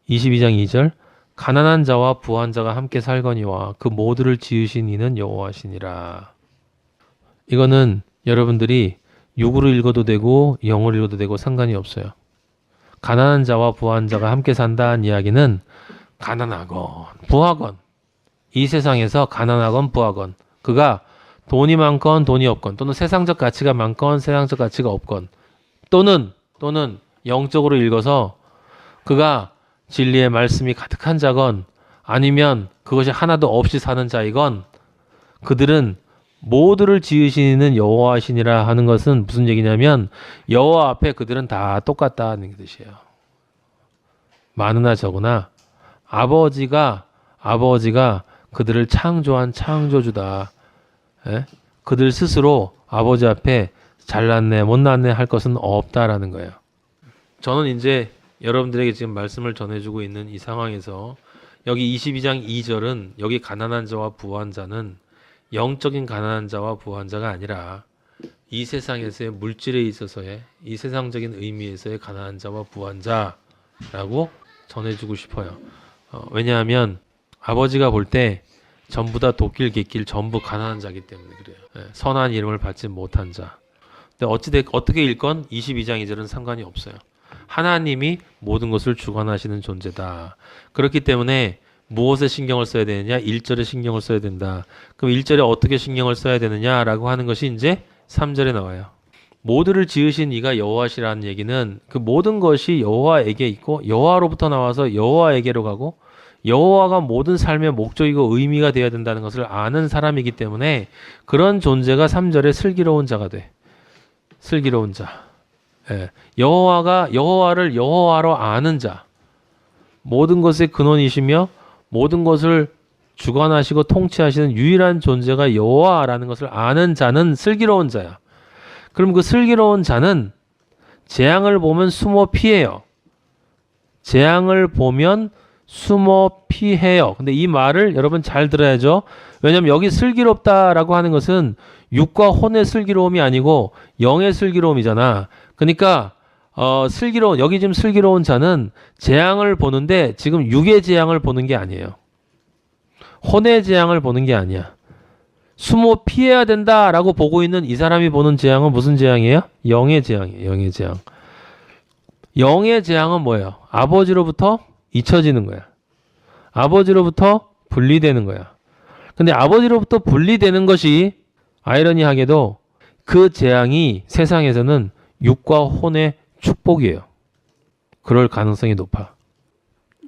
22장 2절 가난한 자와 부한 자가 함께 살거니와 그 모두를 지으신 이는 여호와시니라. 이거는 여러분들이 육으로 읽어도 되고 영어로 읽어도 되고 상관이 없어요. 가난한 자와 부한 자가 함께 산다는 이야기는 가난하건 부하건 이 세상에서 가난하건 부하건 그가 돈이 많건 돈이 없건 또는 세상적 가치가 많건 세상적 가치가 없건 또는 영적으로 읽어서 그가 진리의 말씀이 가득한 자건 아니면 그것이 하나도 없이 사는 자이건 그들은 모두를 지으시는 여호와시니라 하는 것은 무슨 얘기냐면 여호와 앞에 그들은 다 똑같다는 뜻이에요. 많으나 적으나 아버지가 그들을 창조한 창조주다. 예? 그들 스스로 아버지 앞에 잘났네 못났네 할 것은 없다라는 거예요. 저는 이제 여러분들에게 지금 말씀을 전해주고 있는 이 상황에서 여기 22장 2절은 여기 가난한 자와 부한 자는 영적인 가난한 자와 부한 자가 아니라 이 세상에서의 물질에 있어서의 이 세상적인 의미에서의 가난한 자와 부한 자라고 전해주고 싶어요. 왜냐하면 아버지가 볼 때 전부 다 도낄 객길 전부 가난한 자기 때문에 그래요. 선한 이름을 받지 못한 자. 근데 어떻게 읽건 22장 2절은 상관이 없어요. 하나님이 모든 것을 주관하시는 존재다. 그렇기 때문에 무엇에 신경을 써야 되느냐? 1절에 신경을 써야 된다. 그럼 1절에 어떻게 신경을 써야 되느냐라고 하는 것이 이제 3절에 나와요. 모두를 지으신 이가 여호와시라는 얘기는 그 모든 것이 여호와에게 있고 여호와로부터 나와서 여호와에게로 가고 여호와가 모든 삶의 목적이고 의미가 되어야 된다는 것을 아는 사람이기 때문에 그런 존재가 3절에 슬기로운 자가 돼. 슬기로운 자. 예. 여호와를 여호와로 아는 자. 모든 것의 근원이시며 모든 것을 주관하시고 통치하시는 유일한 존재가 여호와라는 것을 아는 자는 슬기로운 자야. 그럼 그 슬기로운 자는 재앙을 보면 숨어 피해요. 재앙을 보면 숨어 피해요. 근데 이 말을 여러분 잘 들어야죠. 왜냐하면 여기 슬기롭다라고 하는 것은 육과 혼의 슬기로움이 아니고 영의 슬기로움이잖아. 그러니까 여기 지금 슬기로운 자는 재앙을 보는데 지금 육의 재앙을 보는 게 아니에요. 혼의 재앙을 보는 게 아니야. 숨어 피해야 된다라고 보고 있는 이 사람이 보는 재앙은 무슨 재앙이에요? 영의 재앙이에요. 영의 재앙. 영의 재앙은 뭐예요? 아버지로부터 잊혀지는 거야. 아버지로부터 분리되는 거야. 근데 아버지로부터 분리되는 것이 아이러니하게도 그 재앙이 세상에서는 육과 혼의 축복이에요. 그럴 가능성이 높아.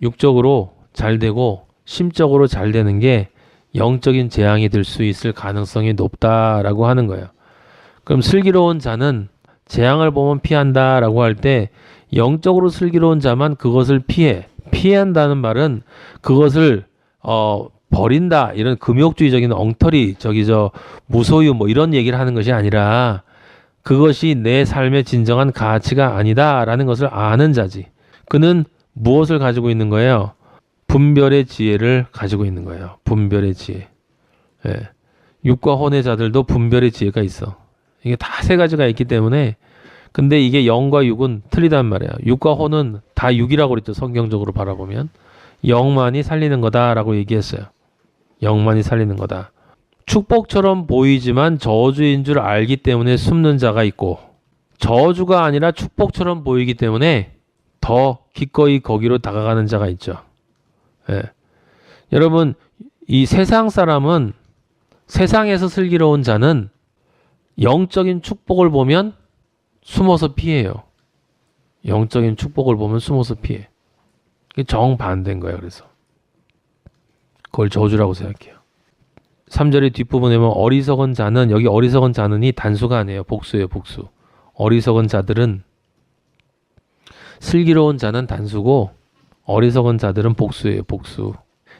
육적으로 잘 되고 심적으로 잘 되는 게 영적인 재앙이 될 수 있을 가능성이 높다라고 하는 거예요. 그럼 슬기로운 자는 재앙을 보면 피한다라고 할 때 영적으로 슬기로운 자만 그것을 피한다는 말은 그것을 버린다 이런 금욕주의적인 엉터리 무소유 뭐 이런 얘기를 하는 것이 아니라 그것이 내 삶의 진정한 가치가 아니다라는 것을 아는 자지. 그는 무엇을 가지고 있는 거예요? 분별의 지혜를 가지고 있는 거예요. 분별의 지혜. 예. 육과 혼의 자들도 분별의 지혜가 있어. 이게 다 세 가지가 있기 때문에 근데 이게 영과 육은 틀리단 말이야. 육과 혼은 다 육이라고 그랬죠. 성경적으로 바라보면. 영만이 살리는 거다라고 얘기했어요. 영만이 살리는 거다. 축복처럼 보이지만 저주인 줄 알기 때문에 숨는 자가 있고 저주가 아니라 축복처럼 보이기 때문에 더 기꺼이 거기로 다가가는 자가 있죠. 예. 여러분 이 세상 사람은 세상에서 슬기로운 자는 영적인 축복을 보면 숨어서 피해요. 영적인 축복을 보면 숨어서 피해. 정반대인 거예요. 그래서 그걸 저주라고 생각해요. 3절의 뒷부분에 보면 어리석은 자는 여기 어리석은 자는이 단수가 아니에요. 복수예요. 복수. 어리석은 자들은 슬기로운 자는 단수고 어리석은 자들은 복수예요. 복수.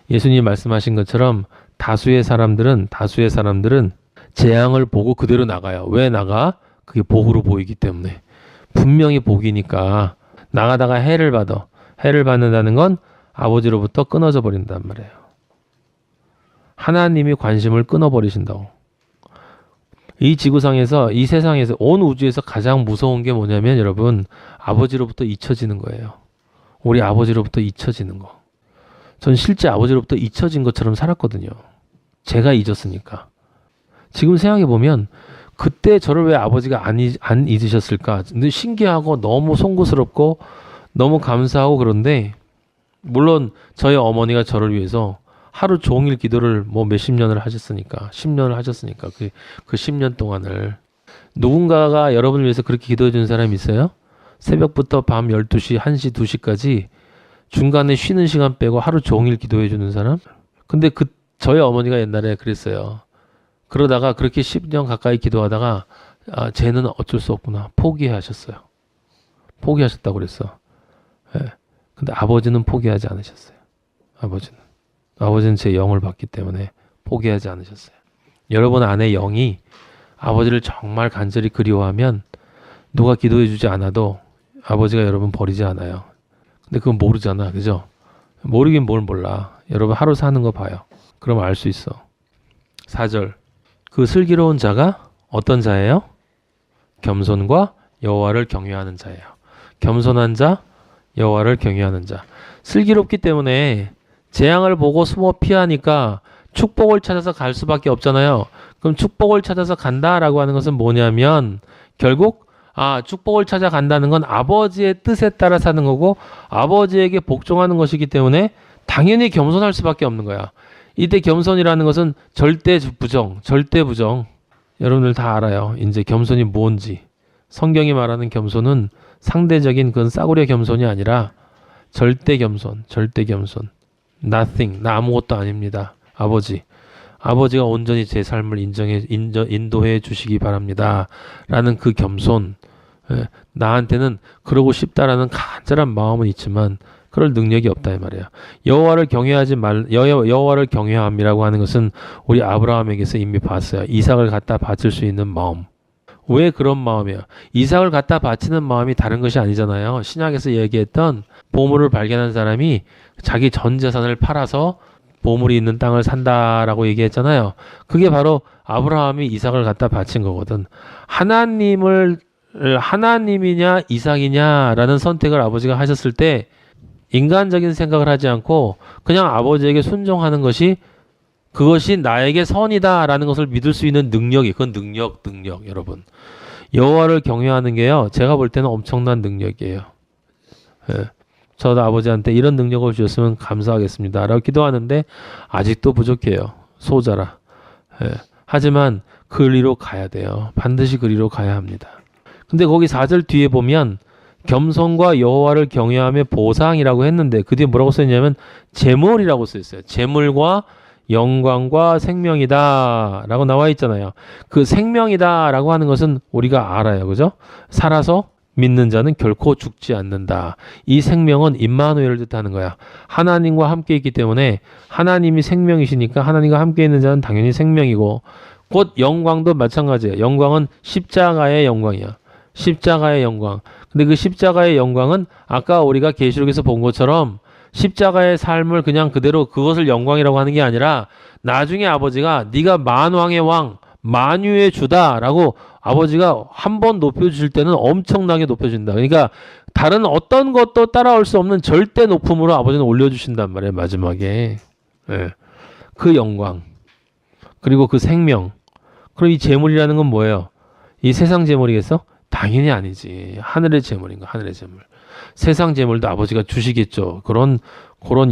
예수님이 말씀하신 것처럼 다수의 사람들은 재앙을 보고 그대로 나가요. 왜 나가? 그게 복으로 보이기 때문에. 분명히 복이니까 나가다가 해를 받아. 해를 받는다는 건 아버지로부터 끊어져 버린단 말이에요. 하나님이 관심을 끊어버리신다고. 이 지구상에서 이 세상에서 온 우주에서 가장 무서운 게 뭐냐면 여러분 아버지로부터 잊혀지는 거예요. 우리 아버지로부터 잊혀지는 거. 전 실제 아버지로부터 잊혀진 것처럼 살았거든요. 제가 잊었으니까. 지금 생각해보면 그때 저를 왜 아버지가 안 잊으셨을까? 근데 신기하고 너무 송구스럽고 너무 감사하고 그런데 물론 저희 어머니가 저를 위해서 하루 종일 기도를 뭐 몇십 년을 하셨으니까 10년을 하셨으니까 그 10년 동안을 누군가가 여러분을 위해서 그렇게 기도해 준 사람이 있어요? 새벽부터 밤 12시, 1시, 2시까지 중간에 쉬는 시간 빼고 하루 종일 기도해 주는 사람? 근데 저희 어머니가 옛날에 그랬어요. 그러다가 그렇게 10년 가까이 기도하다가 쟤는 어쩔 수 없구나. 포기하셨어요. 포기하셨다고 그랬어. 예. 근데 아버지는 포기하지 않으셨어요. 아버지는 제 영을 받기 때문에 포기하지 않으셨어요. 여러분 안에 영이 아버지를 정말 간절히 그리워하면 누가 기도해 주지 않아도 아버지가 여러분 버리지 않아요. 근데 그건 모르잖아. 그죠? 모르긴 뭘 몰라. 여러분 하루 사는 거 봐요. 그럼 알 수 있어. 4절. 그 슬기로운 자가 어떤 자예요? 겸손과 여호와를 경외하는 자예요. 겸손한 자, 여호와를 경외하는 자. 슬기롭기 때문에 재앙을 보고 숨어 피하니까 축복을 찾아서 갈 수밖에 없잖아요. 그럼 축복을 찾아서 간다라고 하는 것은 뭐냐면 결국 축복을 찾아간다는 건 아버지의 뜻에 따라 사는 거고 아버지에게 복종하는 것이기 때문에 당연히 겸손할 수밖에 없는 거야. 이때 겸손이라는 것은 절대 부정. 여러분들 다 알아요. 이제 겸손이 뭔지. 성경이 말하는 겸손은 상대적인 그건 싸구려 겸손이 아니라 절대 겸손. Nothing. 나 아무것도 아닙니다. 아버지가 온전히 제 삶을 인도해 주시기 바랍니다. 라는 그 겸손. 나한테는 그러고 싶다라는 간절한 마음은 있지만 그럴 능력이 없다 이 말이야. 여호와를 경외함이라고 하는 것은 우리 아브라함에게서 이미 봤어요. 이삭을 갖다 바칠 수 있는 마음. 왜 그런 마음이야? 이삭을 갖다 바치는 마음이 다른 것이 아니잖아요. 신약에서 얘기했던 보물을 발견한 사람이 자기 전 재산을 팔아서 보물이 있는 땅을 산다라고 얘기했잖아요. 그게 바로 아브라함이 이삭을 갖다 바친 거거든. 하나님이냐 이삭이냐라는 선택을 아버지가 하셨을 때 인간적인 생각을 하지 않고 그냥 아버지에게 순종하는 것이 그것이 나에게 선이다라는 것을 믿을 수 있는 능력이 그건 능력 여러분. 여호와를 경외하는 게요. 제가 볼 때는 엄청난 능력이에요. 예. 저도 아버지한테 이런 능력을 주셨으면 감사하겠습니다. 라고 기도하는데 아직도 부족해요. 소자라. 예. 하지만 그리로 가야 돼요. 반드시 그리로 가야 합니다. 근데 거기 4절 뒤에 보면 겸손과 여호와를 경외함의 보상이라고 했는데 그 뒤에 뭐라고 써있냐면 재물이라고 써있어요. 재물과 영광과 생명이다 라고 나와 있잖아요. 그 생명이다 라고 하는 것은 우리가 알아요. 그죠? 살아서 믿는 자는 결코 죽지 않는다. 이 생명은 임마누엘을 뜻하는 거야. 하나님과 함께 있기 때문에 하나님이 생명이시니까 하나님과 함께 있는 자는 당연히 생명이고 곧 영광도 마찬가지예요. 영광은 십자가의 영광이야. 십자가의 영광. 근데 그 십자가의 영광은 아까 우리가 계시록에서 본 것처럼 십자가의 삶을 그냥 그대로 그것을 영광이라고 하는 게 아니라 나중에 아버지가 네가 만왕의 왕, 만유의 주다라고 아버지가 한 번 높여주실 때는 엄청나게 높여준다. 그러니까 다른 어떤 것도 따라올 수 없는 절대 높음으로 아버지는 올려주신단 말이에요. 마지막에. 네. 그 영광 그리고 그 생명. 그럼 이 재물이라는 건 뭐예요? 이 세상 재물이겠어? 당연히 아니지. 하늘의 재물인 거야. 하늘의 재물. 세상 재물도 아버지가 주시겠죠. 그런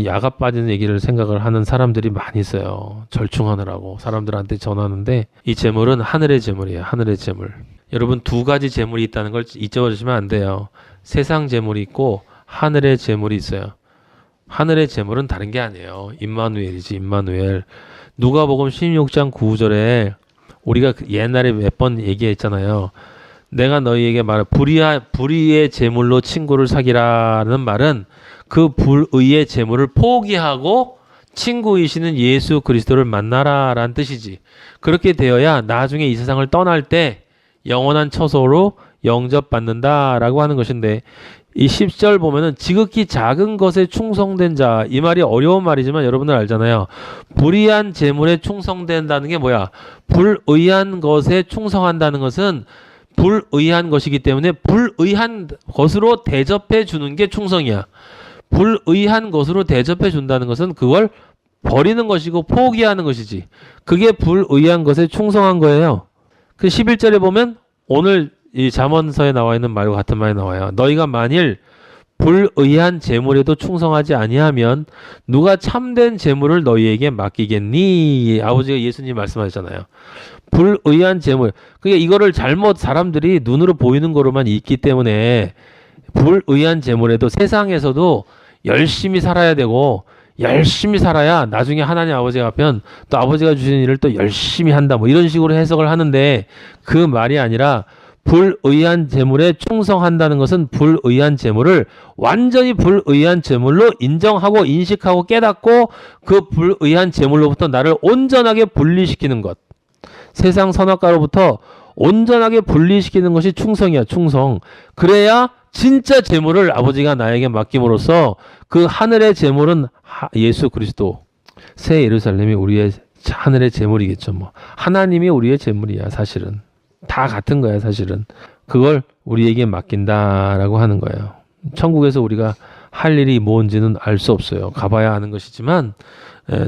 야가 빠지는 얘기를 생각을 하는 사람들이 많이 있어요. 절충하느라고 사람들한테 전하는데 이 재물은 하늘의 재물이에요. 하늘의 재물. 여러분 두 가지 재물이 있다는 걸 잊어버리시면 안 돼요. 세상 재물이 있고 하늘의 재물이 있어요. 하늘의 재물은 다른 게 아니에요. 임마누엘이지. 임마누엘. 누가복음 16장 9절에 우리가 옛날에 몇 번 얘기했잖아요. 내가 너희에게 말해 불의의 재물로 친구를 사귀라는 말은 그 불의의 재물을 포기하고 친구이시는 예수 그리스도를 만나라라는 뜻이지. 그렇게 되어야 나중에 이 세상을 떠날 때 영원한 처소로 영접받는다라고 하는 것인데 이 10절 보면은 지극히 작은 것에 충성된 자. 이 말이 어려운 말이지만 여러분들 알잖아요. 불의한 재물에 충성된다는 게 뭐야? 불의한 것에 충성한다는 것은 불의한 것이기 때문에 불의한 것으로 대접해 주는 게 충성이야. 불의한 것으로 대접해 준다는 것은 그걸 버리는 것이고 포기하는 것이지. 그게 불의한 것에 충성한 거예요. 그 11절에 보면 오늘 이 잠언서에 나와 있는 말과 같은 말이 나와요. 너희가 만일 불의한 재물에도 충성하지 아니하면 누가 참된 재물을 너희에게 맡기겠니? 아버지가 예수님 말씀하셨잖아요. 불의한 재물. 그게 이거를 잘못 사람들이 눈으로 보이는 거로만 있기 때문에 불의한 재물에도 세상에서도 열심히 살아야 되고 열심히 살아야 나중에 하나님 아버지가 앞면 또 아버지가 주신 일을 또 열심히 한다. 뭐 이런 식으로 해석을 하는데 그 말이 아니라 불의한 재물에 충성한다는 것은 불의한 재물을 완전히 불의한 재물로 인정하고 인식하고 깨닫고 그 불의한 재물로부터 나를 온전하게 분리시키는 것. 세상 선악과로부터 온전하게 분리시키는 것이 충성이야, 충성. 그래야 진짜 재물을 아버지가 나에게 맡김으로써 그 하늘의 재물은 예수 그리스도, 새 예루살렘이 우리의 하늘의 재물이겠죠. 뭐 하나님이 우리의 재물이야, 사실은. 다 같은 거야, 사실은. 그걸 우리에게 맡긴다라고 하는 거예요. 천국에서 우리가 할 일이 뭔지는 알 수 없어요. 가봐야 아는 것이지만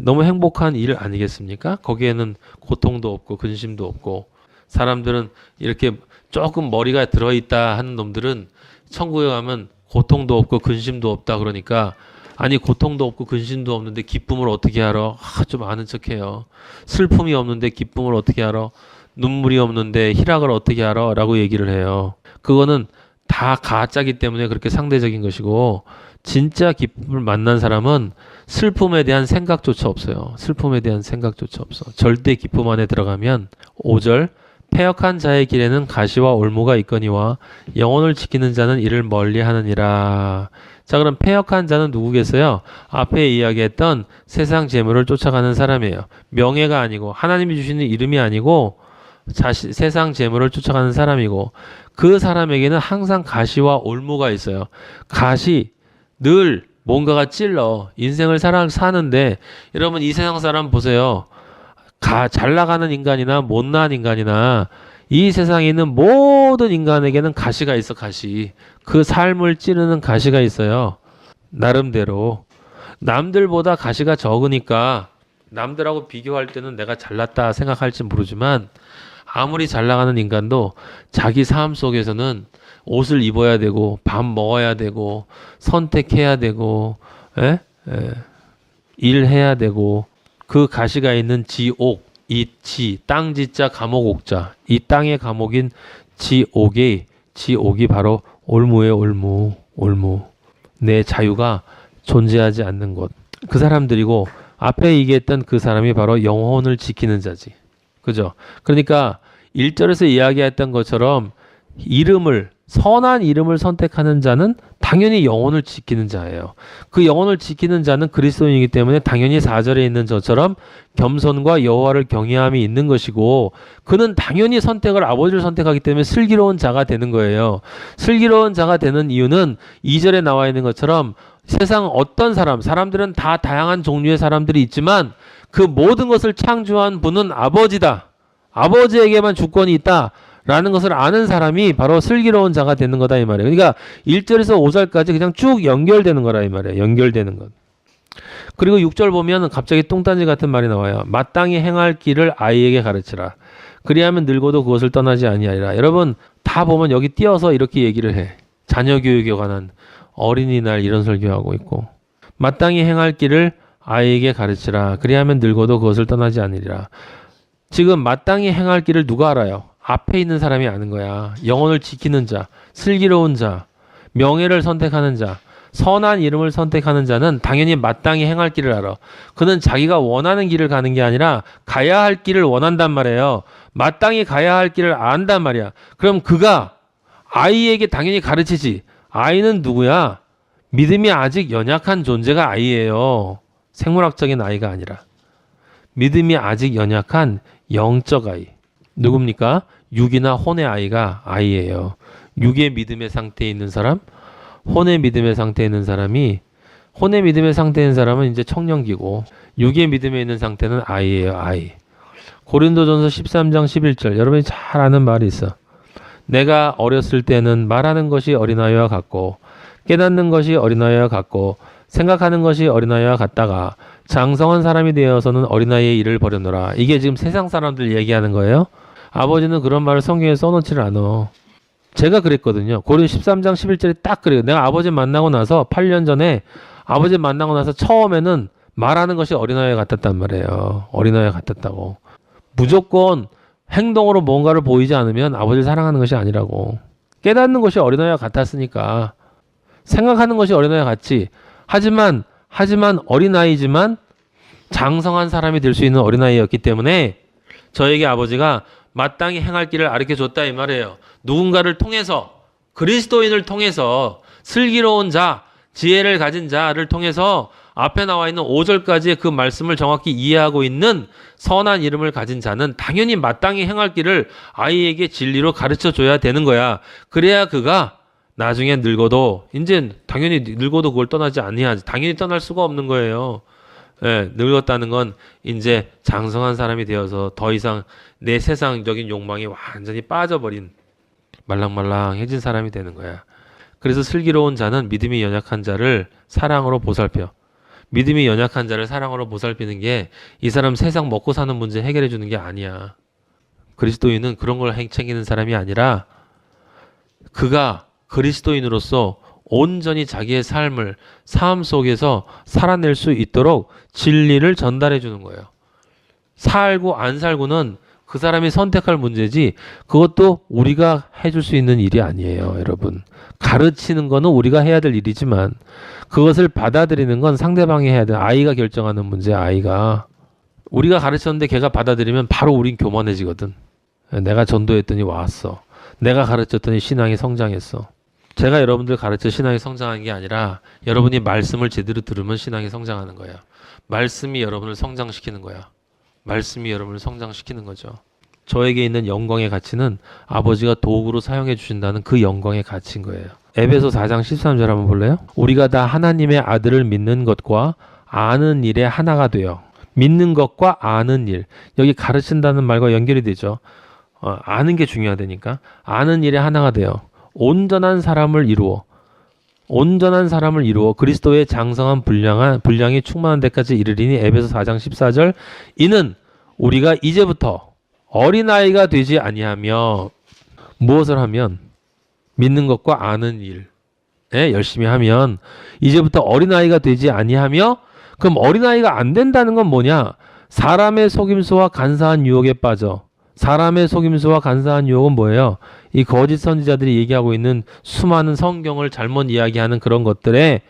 너무 행복한 일 아니겠습니까? 거기에는 고통도 없고 근심도 없고 사람들은 이렇게 조금 머리가 들어있다 하는 놈들은 천국에 가면 고통도 없고 근심도 없다 그러니까 아니 고통도 없고 근심도 없는데 기쁨을 어떻게 알아? 좀 아는 척해요. 슬픔이 없는데 기쁨을 어떻게 알아? 눈물이 없는데 희락을 어떻게 알아? 라고 얘기를 해요. 그거는 다 가짜기 때문에 그렇게 상대적인 것이고 진짜 기쁨을 만난 사람은 슬픔에 대한 생각조차 없어요. 슬픔에 대한 생각조차 없어. 절대 기쁨 안에 들어가면 5절 패역한 자의 길에는 가시와 올무가 있거니와 영혼을 지키는 자는 이를 멀리하느니라. 자, 그럼 패역한 자는 누구겠어요? 앞에 이야기했던 세상 재물을 쫓아가는 사람이에요. 명예가 아니고 하나님이 주시는 이름이 아니고 세상 재물을 쫓아가는 사람이고 그 사람에게는 항상 가시와 올무가 있어요. 가시 늘 뭔가가 찔러 인생을 사는데 여러분 이 세상 사람 보세요. 잘 나가는 인간이나 못난 인간이나 이 세상에 있는 모든 인간에게는 가시가 있어. 가시. 그 삶을 찌르는 가시가 있어요. 나름대로. 남들보다 가시가 적으니까 남들하고 비교할 때는 내가 잘났다 생각할지 모르지만 아무리 잘 나가는 인간도 자기 삶 속에서는 옷을 입어야 되고 밥 먹어야 되고 선택해야 되고 일해야 되고 그 가시가 있는 지옥, 이 땅지자 감옥옥자, 이 땅의 감옥인 지옥이 바로 올무의 올무. 내 자유가 존재하지 않는 곳. 그 사람들이고 앞에 얘기했던 그 사람이 바로 영혼을 지키는 자지. 그죠? 그러니까 1절에서 이야기했던 것처럼 선한 이름을 선택하는 자는 당연히 영혼을 지키는 자예요. 그 영혼을 지키는 자는 그리스도인이기 때문에 당연히 4절에 있는 저처럼 겸손과 여호와를 경외함이 있는 것이고 그는 당연히 아버지를 선택하기 때문에 슬기로운 자가 되는 거예요. 슬기로운 자가 되는 이유는 2절에 나와 있는 것처럼 세상 어떤 사람들은 다 다양한 종류의 사람들이 있지만 그 모든 것을 창조한 분은 아버지다. 아버지에게만 주권이 있다. 라는 것을 아는 사람이 바로 슬기로운 자가 되는 거다 이 말이에요. 그러니까 1절에서 5절까지 그냥 쭉 연결되는 거라 이 말이에요. 연결되는 것. 그리고 6절 보면 갑자기 뚱딴지 같은 말이 나와요. 마땅히 행할 길을 아이에게 가르치라. 그리하면 늙어도 그것을 떠나지 아니하리라. 여러분 다 보면 여기 띄어서 이렇게 얘기를 해. 자녀 교육에 관한 어린이날 이런 설교하고 있고 마땅히 행할 길을 아이에게 가르치라. 그리하면 늙어도 그것을 떠나지 않으리라. 지금 마땅히 행할 길을 누가 알아요? 앞에 있는 사람이 아는 거야. 영혼을 지키는 자, 슬기로운 자, 명예를 선택하는 자, 선한 이름을 선택하는 자는 당연히 마땅히 행할 길을 알아. 그는 자기가 원하는 길을 가는 게 아니라 가야 할 길을 원한단 말이에요. 마땅히 가야 할 길을 안단 말이야. 그럼 그가 아이에게 당연히 가르치지. 아이는 누구야? 믿음이 아직 연약한 존재가 아이예요. 생물학적인 아이가 아니라. 믿음이 아직 연약한 영적 아이. 누굽니까? 육이나 혼의 아이가 아이예요. 육의 믿음의 상태에 있는 사람, 혼의 믿음의 상태에 있는 사람이 혼의 믿음의 상태에 있는 사람은 이제 청년기고 육의 믿음에 있는 상태는 아이예요. 아이. 고린도전서 13장 11절 여러분이 잘 아는 말이 있어. 내가 어렸을 때는 말하는 것이 어린아이와 같고 깨닫는 것이 어린아이와 같고 생각하는 것이 어린아이와 같다가 장성한 사람이 되어서는 어린아이의 일을 버렸노라. 이게 지금 세상 사람들 얘기하는 거예요. 아버지는 그런 말을 성경에 써놓지를 않아. 제가 그랬거든요. 고린도 13장 11절에 딱 그래요. 내가 아버지 만나고 나서 8년 전에 아버지 만나고 나서 처음에는 말하는 것이 어린아이 같았단 말이에요. 어린아이 같았다고. 무조건 행동으로 뭔가를 보이지 않으면 아버지를 사랑하는 것이 아니라고. 깨닫는 것이 어린아이와 같았으니까. 생각하는 것이 어린아이와 같지. 하지만 어린아이지만 장성한 사람이 될 수 있는 어린아이였기 때문에 저에게 아버지가 마땅히 행할 길을 가르쳐 줬다 이 말이에요. 누군가를 통해서, 그리스도인을 통해서, 슬기로운 자, 지혜를 가진 자를 통해서 앞에 나와 있는 5절까지의 그 말씀을 정확히 이해하고 있는 선한 이름을 가진 자는 당연히 마땅히 행할 길을 아이에게 진리로 가르쳐 줘야 되는 거야. 그래야 그가 나중에 늙어도, 이제 당연히 늙어도 그걸 떠나지 아니하지. 당연히 떠날 수가 없는 거예요. 예, 늙었다는 건 이제 장성한 사람이 되어서 더 이상 내 세상적인 욕망이 완전히 빠져버린 말랑말랑해진 사람이 되는 거야. 그래서 슬기로운 자는 믿음이 연약한 자를 사랑으로 보살펴. 믿음이 연약한 자를 사랑으로 보살피는 게 이 사람 세상 먹고 사는 문제 해결해 주는 게 아니야. 그리스도인은 그런 걸 챙기는 사람이 아니라 그가 그리스도인으로서 온전히 자기의 삶 속에서 살아낼 수 있도록 진리를 전달해 주는 거예요. 살고 안 살고는 그 사람이 선택할 문제지 그것도 우리가 해줄 수 있는 일이 아니에요, 여러분. 가르치는 거는 우리가 해야 될 일이지만 그것을 받아들이는 건 상대방이 해야 돼. 아이가 결정하는 문제야, 아이가. 우리가 가르쳤는데 걔가 받아들이면 바로 우린 교만해지거든. 내가 전도했더니 왔어. 내가 가르쳤더니 신앙이 성장했어. 제가 여러분들 가르쳐 신앙이 성장한 게 아니라 여러분이 말씀을 제대로 들으면 신앙이 성장하는 거예요. 말씀이 여러분을 성장시키는 거야. 말씀이 여러분을 성장시키는 거죠. 저에게 있는 영광의 가치는 아버지가 도구로 사용해 주신다는 그 영광의 가치인 거예요. 에베소 4장 13절 한번 볼래요? 우리가 다 하나님의 아들을 믿는 것과 아는 일에 하나가 되어. 믿는 것과 아는 일. 여기 가르친다는 말과 연결이 되죠. 아는 게 중요하다니까. 아는 일에 하나가 되어. 온전한 사람을 이루어 그리스도의 장성한 분량이 충만한 데까지 이르리니 에베소 4장 14절 이는 우리가 이제부터 어린아이가 되지 아니하며 무엇을 하면 믿는 것과 아는 일에 열심히 하면 이제부터 어린아이가 되지 아니하며 그럼 어린아이가 안 된다는 건 뭐냐? 사람의 속임수와 간사한 유혹에 빠져. 사람의 속임수와 간사한 유혹은 뭐예요? 이 거짓 선지자들이 얘기하고 있는 수많은 성경을 잘못 이야기하는 그런 것들에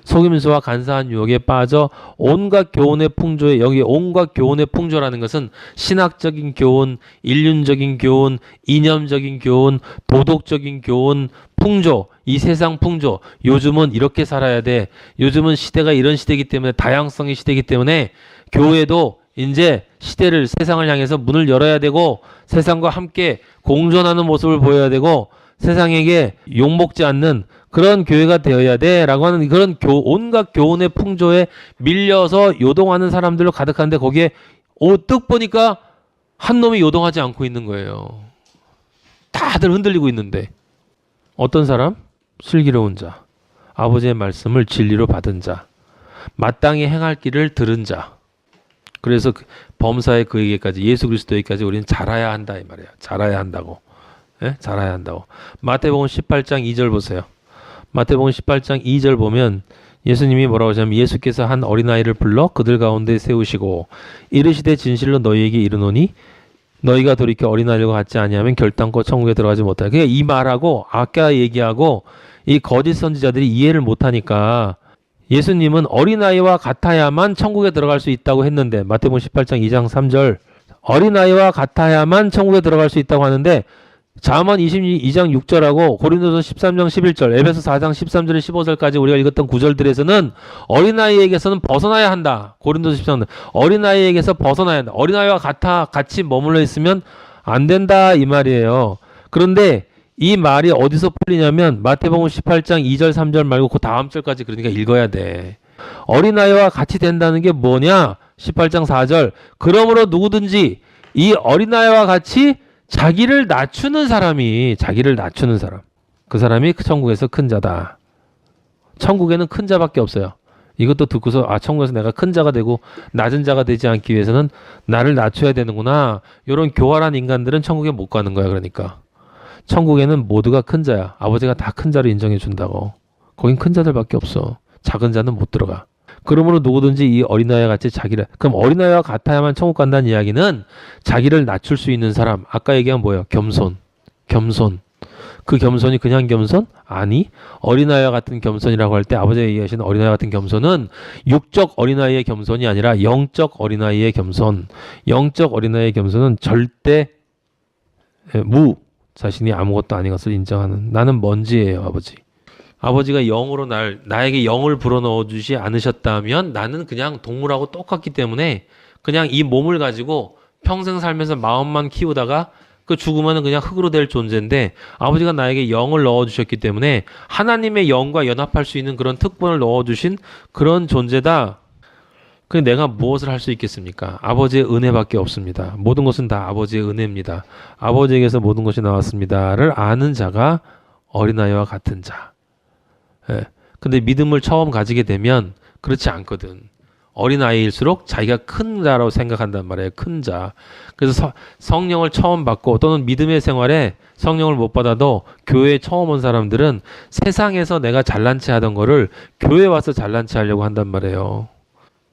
속임수와 간사한 유혹에 빠져 온갖 교훈의 풍조에, 여기 온갖 교훈의 풍조라는 것은 신학적인 교훈, 인륜적인 교훈, 이념적인 교훈, 도덕적인 교훈, 풍조, 이 세상 풍조. 요즘은 이렇게 살아야 돼. 요즘은 시대가 이런 시대이기 때문에, 다양성의 시대이기 때문에 교회도 이제 시대를, 세상을 향해서 문을 열어야 되고 세상과 함께 공존하는 모습을 보여야 되고 세상에게 욕먹지 않는 그런 교회가 되어야 돼 라고 하는 그런 온갖 교훈의 풍조에 밀려서 요동하는 사람들로 가득한데 거기에 뜻 보니까 한 놈이 요동하지 않고 있는 거예요. 다들 흔들리고 있는데 어떤 사람? 슬기로운 자, 아버지의 말씀을 진리로 받은 자, 마땅히 행할 길을 들은 자. 그래서 범사의 그에게까지, 예수 그리스도에게까지 우리는 자라야 한다 이 말이에요. 자라야 한다고. 예? 자라야 한다고. 마태복음 18장 2절 보세요. 마태복음 18장 2절 보면 예수님이 뭐라고 하냐면 예수께서 한 어린아이를 불러 그들 가운데 세우시고 이르시되 진실로 너희에게 이르노니 너희가 돌이켜 어린아이들과 같지 아니하면 결단코 천국에 들어가지 못하리라. 그러니까 이 말하고 아까 얘기하고 이 거짓 선지자들이 이해를 못하니까 예수님은 어린아이와 같아야만 천국에 들어갈 수 있다고 했는데 마태복음 18장 2장 3절 어린아이와 같아야만 천국에 들어갈 수 있다고 하는데 잠언 22장 6절하고 고린도서 13장 11절 에베소 4장 13절 15절까지 우리가 읽었던 구절들에서는 어린아이에게서는 벗어나야 한다. 고린도서 13장 어린아이에게서 벗어나야 한다. 어린아이와 같이 머물러 있으면 안 된다 이 말이에요. 그런데 이 말이 어디서 풀리냐면 마태복음 18장 2절 3절 말고 그 다음 절까지 그러니까 읽어야 돼. 어린아이와 같이 된다는 게 뭐냐? 18장 4절 그러므로 누구든지 이 어린아이와 같이 자기를 낮추는 사람 그 사람이 천국에서 큰 자다. 천국에는 큰 자밖에 없어요. 이것도 듣고서 천국에서 내가 큰 자가 되고 낮은 자가 되지 않기 위해서는 나를 낮춰야 되는구나. 이런 교활한 인간들은 천국에 못 가는 거야. 그러니까 천국에는 모두가 큰 자야. 아버지가 다 큰 자로 인정해 준다고. 거긴 큰 자들밖에 없어. 작은 자는 못 들어가. 그러므로 누구든지 이 어린아이와 같이 자기를, 그럼 어린아이와 같아야만 천국 간다는 이야기는 자기를 낮출 수 있는 사람. 아까 얘기한 뭐예요? 겸손. 그 겸손이 그냥 겸손? 아니, 어린아이와 같은 겸손이라고 할 때 아버지가 얘기하시는 어린아이 같은 겸손은 육적 어린아이의 겸손이 아니라 영적 어린아이의 겸손. 영적 어린아이의 겸손은 절대 자신이 아무것도 아닌 것을 인정하는, 나는 먼지예요, 아버지. 아버지가 영으로 나에게 영을 불어넣어 주지 않으셨다면 나는 그냥 동물하고 똑같기 때문에 그냥 이 몸을 가지고 평생 살면서 마음만 키우다가 그 죽으면 그냥 흙으로 될 존재인데, 아버지가 나에게 영을 넣어주셨기 때문에 하나님의 영과 연합할 수 있는 그런 특권을 넣어주신 그런 존재다. 그 내가 무엇을 할 수 있겠습니까? 아버지의 은혜밖에 없습니다. 모든 것은 다 아버지의 은혜입니다. 아버지에게서 모든 것이 나왔습니다를 아는 자가 어린아이와 같은 자. 예. 근데 믿음을 처음 가지게 되면 그렇지 않거든. 어린아이일수록 자기가 큰 자라고 생각한단 말이에요. 큰 자. 그래서 성령을 처음 받고 또는 믿음의 생활에 성령을 못 받아도 교회에 처음 온 사람들은 세상에서 내가 잘난 체 하던 거를 교회에 와서 잘난 체 하려고 한단 말이에요.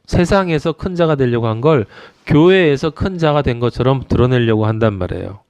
세상에서 큰 자가 되려고 한 걸 교회에서 큰 자가 된 것처럼 드러내려고 한단 말이에요.